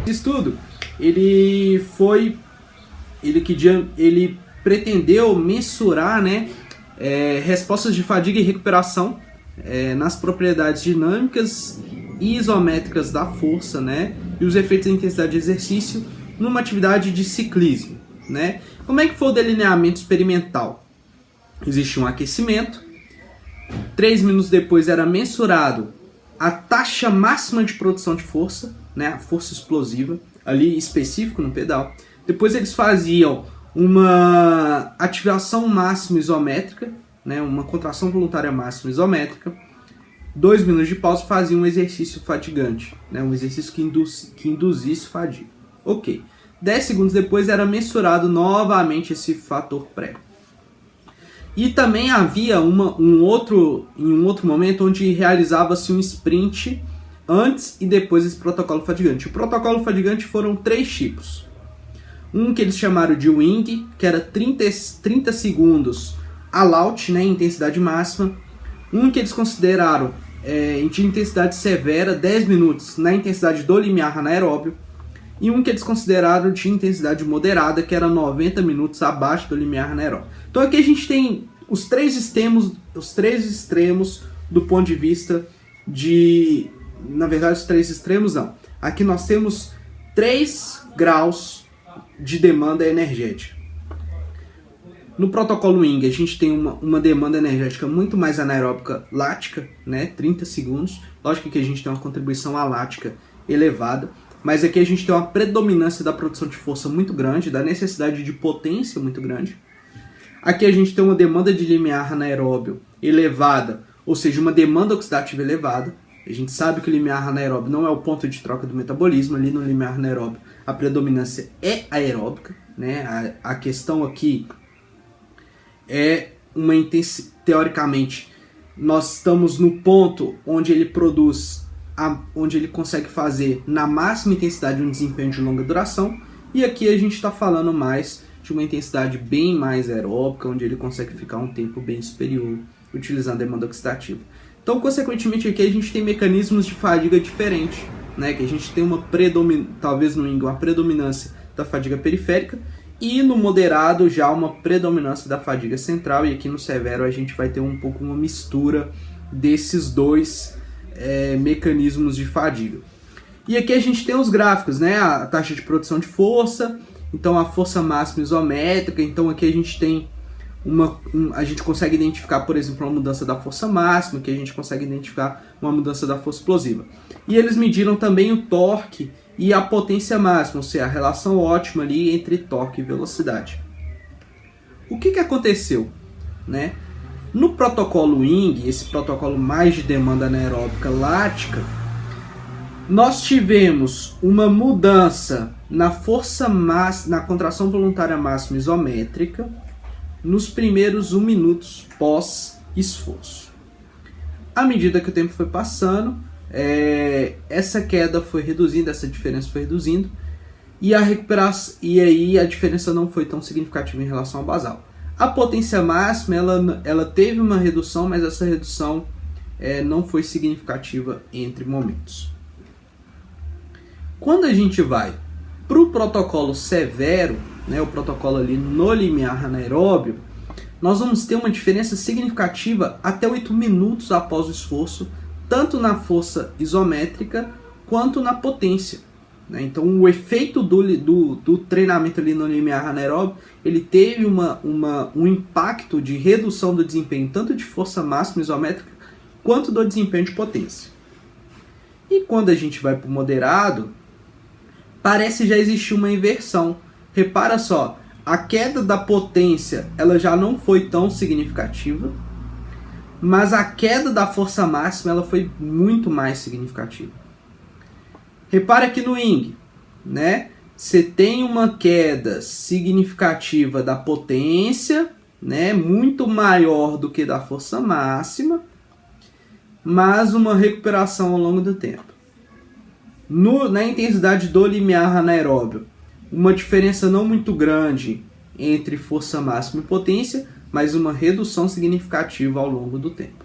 Esse estudo, ele pretendeu mensurar, né, respostas de fadiga e recuperação nas propriedades dinâmicas e isométricas da força, né, e os efeitos da intensidade de exercício numa atividade de ciclismo, né. Como é que foi o delineamento experimental? Existia um aquecimento, 3 minutos depois era mensurado a taxa máxima de produção de força, né, a força explosiva, ali específico no pedal. Depois eles faziam uma ativação máxima isométrica, né, uma contração voluntária máxima isométrica. 2 minutos de pausa, faziam um exercício fatigante, né, um exercício que induzisse fadiga. Ok. 10 segundos depois era mensurado novamente esse fator pré. E também havia em um outro momento onde realizava-se um sprint antes e depois desse protocolo fatigante. O protocolo fatigante foram 3 tipos. Um que eles chamaram de wing, que era 30 segundos all out, né, intensidade máxima. Um que eles consideraram de intensidade severa, 10 minutos na intensidade do limiar anaeróbio. E um que eles consideraram de intensidade moderada, que era 90 minutos abaixo do limiar anaeróbio. Então aqui a gente tem os três extremos do ponto de vista de... Na verdade, os 3 extremos não. Aqui nós temos 3 graus de demanda energética. No protocolo Wing, a gente tem uma demanda energética muito mais anaeróbica lática, né? 30 segundos. Lógico que a gente tem uma contribuição alática elevada. Mas aqui a gente tem uma predominância da produção de força muito grande, da necessidade de potência muito grande. Aqui a gente tem uma demanda de limiar anaeróbio elevada, ou seja, uma demanda oxidativa elevada. A gente sabe que o limiar anaeróbio não é o ponto de troca do metabolismo. Ali no limiar anaeróbio a predominância é aeróbica, né? A questão aqui é uma intensidade. Teoricamente, nós estamos no ponto onde ele produz, onde ele consegue fazer na máxima intensidade um desempenho de longa duração, e aqui a gente está falando mais de uma intensidade bem mais aeróbica, onde ele consegue ficar um tempo bem superior, utilizando a demanda oxidativa. Então, consequentemente, aqui a gente tem mecanismos de fadiga diferentes, né? Que a gente tem talvez no Wing, uma predominância da fadiga periférica, e no moderado já uma predominância da fadiga central, e aqui no severo a gente vai ter um pouco uma mistura desses dois mecanismos de fadiga. E aqui a gente tem os gráficos, né? A taxa de produção de força, então a força máxima isométrica. Então aqui a gente tem a gente consegue identificar, por exemplo, uma mudança da força máxima, que a gente consegue identificar uma mudança da força explosiva. E eles mediram também o torque e a potência máxima, ou seja, a relação ótima ali entre torque e velocidade. O que aconteceu, né? No protocolo Wing, esse protocolo mais de demanda anaeróbica lática, nós tivemos uma mudança na força máxima, na contração voluntária máxima isométrica, nos primeiros 1 minuto pós-esforço. À medida que o tempo foi passando, essa queda foi reduzindo, essa diferença foi reduzindo, e aí a diferença não foi tão significativa em relação ao basal. A potência máxima, ela teve uma redução, mas essa redução não foi significativa entre momentos. Quando a gente vai para o protocolo severo, né, o protocolo ali no limiar anaeróbio, nós vamos ter uma diferença significativa até 8 minutos após o esforço, tanto na força isométrica quanto na potência, né? Então o efeito do treinamento ali no limiar anaeróbio, ele teve um impacto de redução do desempenho tanto de força máxima isométrica quanto do desempenho de potência. E quando a gente vai para o moderado, parece já existir uma inversão. Repara só, a queda da potência ela já não foi tão significativa, mas a queda da força máxima ela foi muito mais significativa. Repara aqui no Wing, né? Você tem uma queda significativa da potência, né? Muito maior do que da força máxima, mas uma recuperação ao longo do tempo. Na intensidade do limiar anaeróbio, uma diferença não muito grande entre força máxima e potência, mas uma redução significativa ao longo do tempo.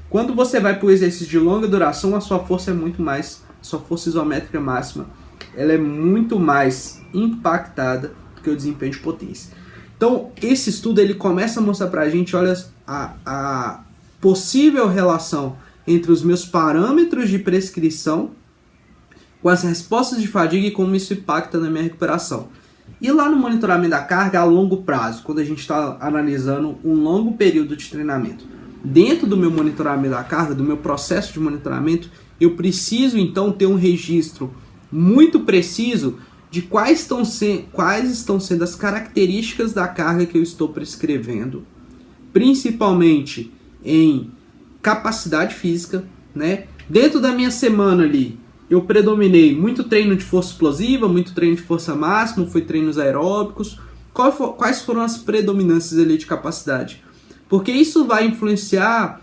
Quando você vai para o exercício de longa duração, a sua força é muito mais, sua força isométrica máxima ela é muito mais impactada do que o desempenho de potência. Então, esse estudo ele começa a mostrar para a gente, olha, a possível relação entre os meus parâmetros de prescrição com as respostas de fadiga e como isso impacta na minha recuperação. E lá no monitoramento da carga a longo prazo, quando a gente está analisando um longo período de treinamento, dentro do meu monitoramento da carga, do meu processo de monitoramento, eu preciso então ter um registro muito preciso de quais estão sendo as características da carga que eu estou prescrevendo, principalmente em capacidade física, né? Dentro da minha semana ali, eu predominei muito treino de força explosiva, muito treino de força máxima, foi treinos aeróbicos. Quais foram as predominâncias ali de capacidade? Porque isso vai influenciar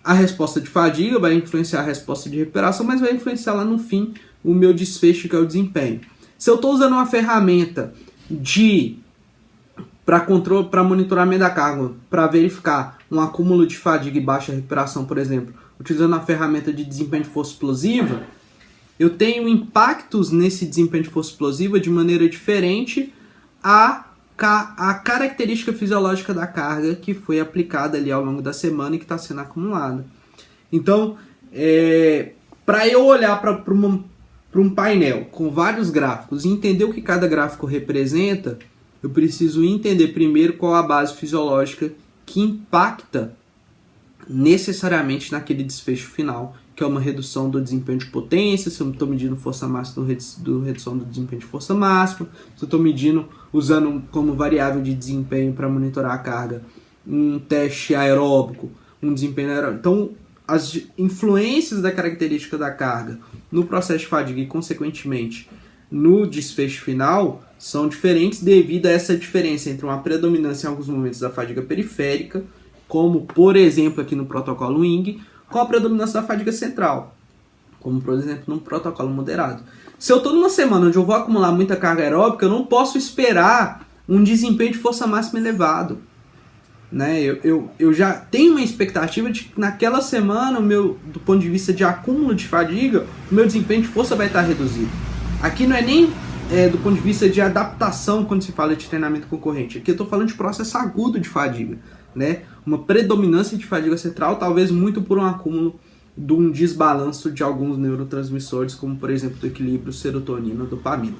a resposta de fadiga, vai influenciar a resposta de recuperação, mas vai influenciar lá no fim o meu desfecho, que é o desempenho. Se eu estou usando uma ferramenta para monitoramento da carga, para verificar um acúmulo de fadiga e baixa recuperação, por exemplo, utilizando a ferramenta de desempenho de força explosiva, eu tenho impactos nesse desempenho de força explosiva de maneira diferente à característica fisiológica da carga que foi aplicada ali ao longo da semana e que está sendo acumulada. Então, para eu olhar para um painel com vários gráficos e entender o que cada gráfico representa, eu preciso entender primeiro qual a base fisiológica que impacta necessariamente naquele desfecho final, que é uma redução do desempenho de potência, se eu estou medindo força máxima, redução do desempenho de força máxima, se eu estou medindo, usando como variável de desempenho para monitorar a carga, um teste aeróbico, um desempenho aeróbico. Então, as influências da característica da carga no processo de fadiga e, consequentemente, no desfecho final, são diferentes devido a essa diferença entre uma predominância em alguns momentos da fadiga periférica, como, por exemplo, aqui no protocolo WING, com a predominância da fadiga central, como, por exemplo, no protocolo moderado. Se eu estou numa semana onde eu vou acumular muita carga aeróbica, eu não posso esperar um desempenho de força máxima elevado. Né? Eu já tenho uma expectativa de que naquela semana, do ponto de vista de acúmulo de fadiga, o meu desempenho de força vai estar reduzido. Aqui não é nem do ponto de vista de adaptação quando se fala de treinamento concorrente. Aqui eu estou falando de processo agudo de fadiga. Né? Uma predominância de fadiga central, talvez muito por um acúmulo de um desbalanço de alguns neurotransmissores, como por exemplo do equilíbrio serotonina-dopamina.